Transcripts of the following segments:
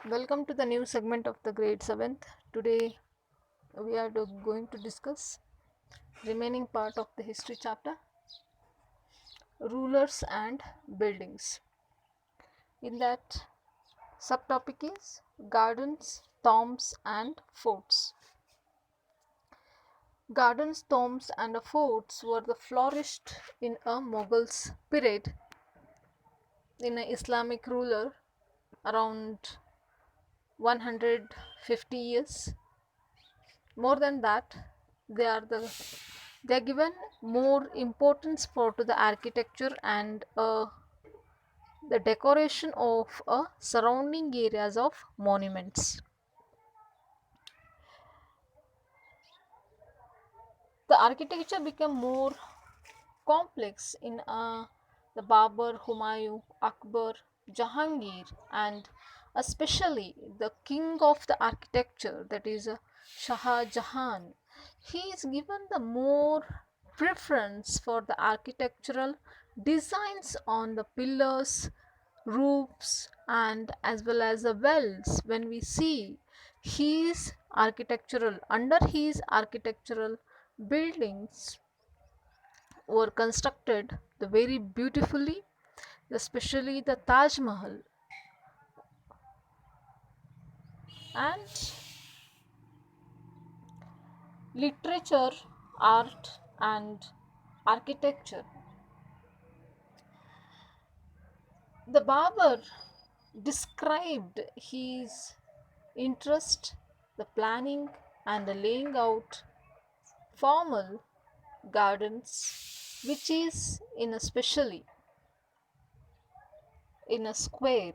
Welcome to the new segment of the grade 7th. Today we are going to discuss remaining part of the history chapter, rulers and buildings. In that subtopic is gardens, tombs and forts. Gardens, tombs and forts were the flourished in a Mughals period in an Islamic ruler around 150 years. More than that, they are given more importance for to the architecture and the decoration of surrounding areas of monuments. The architecture became more complex in the Babur, Humayun, Akbar, Jahangir, and especially the king of the architecture, that is Shah Jahan. He is given the more preference for the architectural designs on the pillars, roofs, and as well as the wells. When we see his architectural, under his architectural buildings were constructed the very beautifully, especially the Taj Mahal. And literature, art, and architecture. The Babur described his interest, the planning, and the laying out formal gardens, which is in a specially in a square,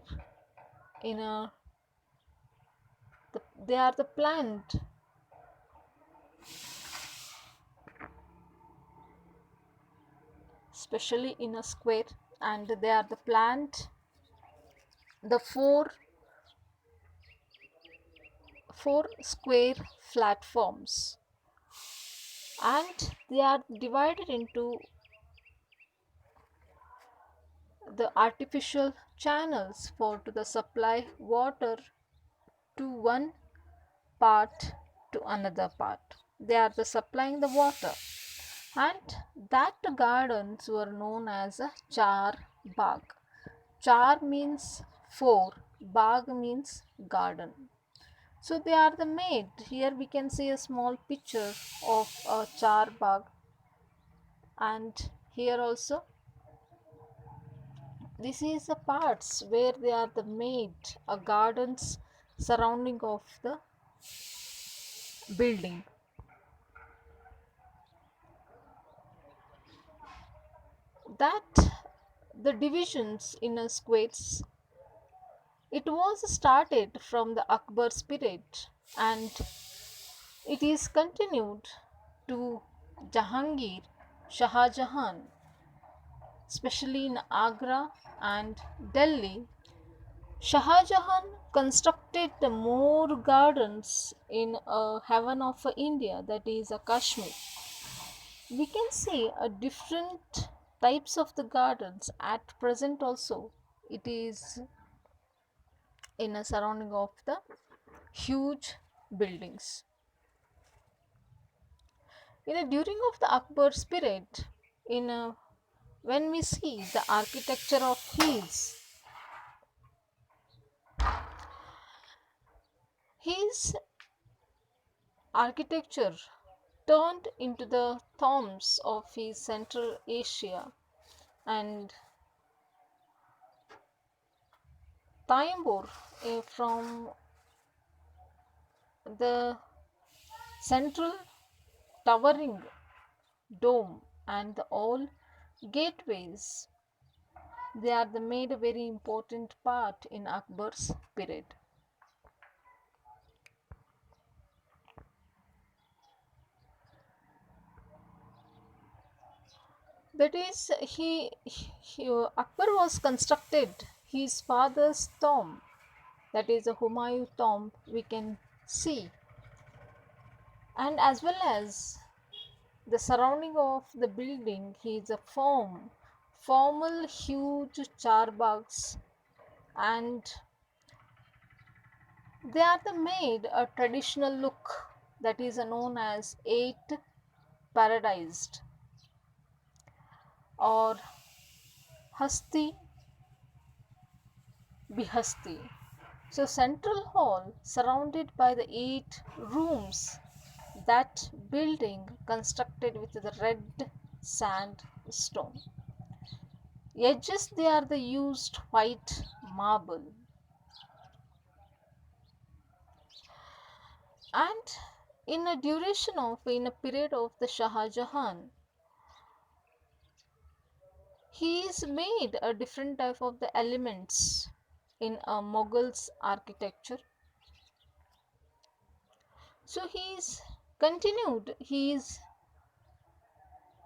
in a they are the planned especially in a square, and they are the planned the four square platforms, and they are divided into the artificial channels for to the supply water to one part to another part. They are the supplying the water, and that gardens were known as a char bagh. Char means four, bagh means garden. So they are the made. Here we can see a small picture of a char bagh, and here also this is the parts where they are the made a gardens surrounding of the building. That the divisions in a squares, it was started from the Akbar's period, and it is continued to Jahangir, Shah Jahan, especially in Agra and Delhi. Shah Jahan constructed the more gardens in a heaven of India, that is a Kashmir. We can see a different types of the gardens at present also. It is in a surrounding of the huge buildings. In a during of the Akbar's period, in a, when we see the architecture of his architecture turned into the tombs of his Central Asia and Taimbur, from the central towering dome and the all gateways. They are the made a very important part in Akbar's period. That is, Akbar was constructed his father's tomb, that is a Humayun tomb we can see, and as well as the surrounding of the building, he is a formal huge charbags, and They are the made a traditional look that is known as eight paradised or Hasti Bihasti. So central hall surrounded by the eight rooms, that building constructed with the red sandstone. Edges they are the used white marble. And in a period of the Shah Jahan, he is made a different type of the elements in a Mughals architecture. So he is continued his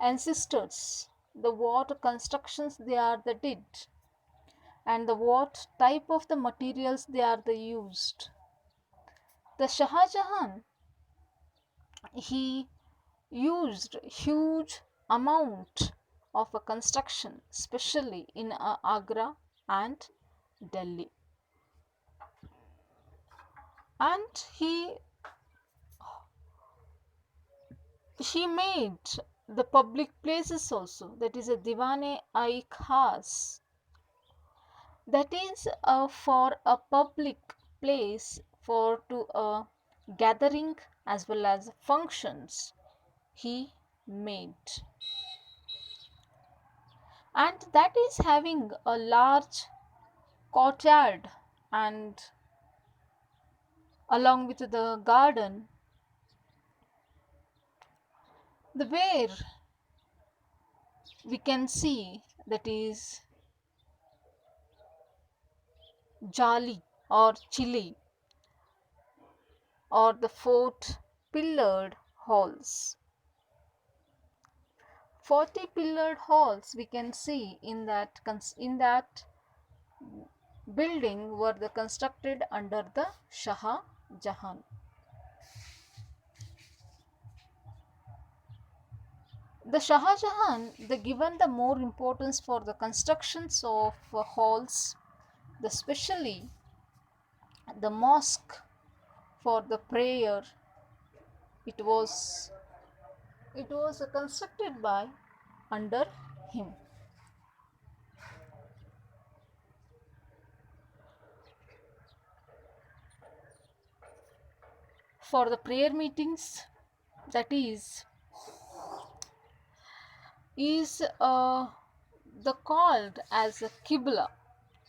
ancestors, the what constructions they are the did, and the what type of the materials they are the used. The Shah Jahan, he used huge amount of a construction, especially in Agra and Delhi, and he made the public places also, that is a Divane I Khas, that is for a public place for to a gathering as well as functions he made, and that is having a large courtyard, and along with the garden, the where we can see that is jali or chili or the fort pillared halls. 40 pillared halls we can see in that building were the constructed under the Shah Jahan. The Shah Jahan, they given the more importance for the constructions of halls, the especially the mosque for the prayer. It was it was constructed by under him. For the prayer meetings, that is the called as a Qibla,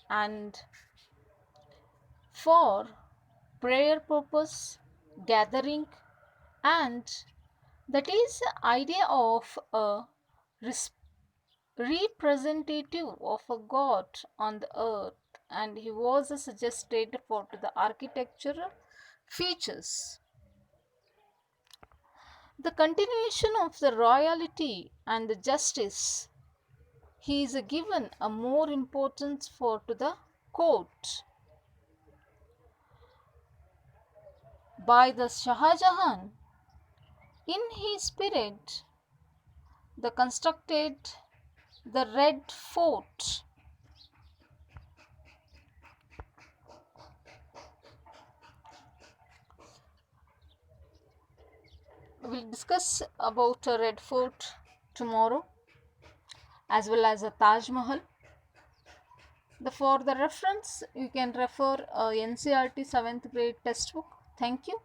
and for prayer purpose gathering, and that is the idea of a res- representative of a god on the earth, and he was suggested for to the architectural features. The continuation of the royalty and the justice, he is given a more importance for to the court by the Shah Jahan. In his spirit, the constructed the Red Fort. We'll discuss about a Red Fort tomorrow, as well as a Taj Mahal. For the reference, you can refer NCRT 7th grade textbook. Thank you.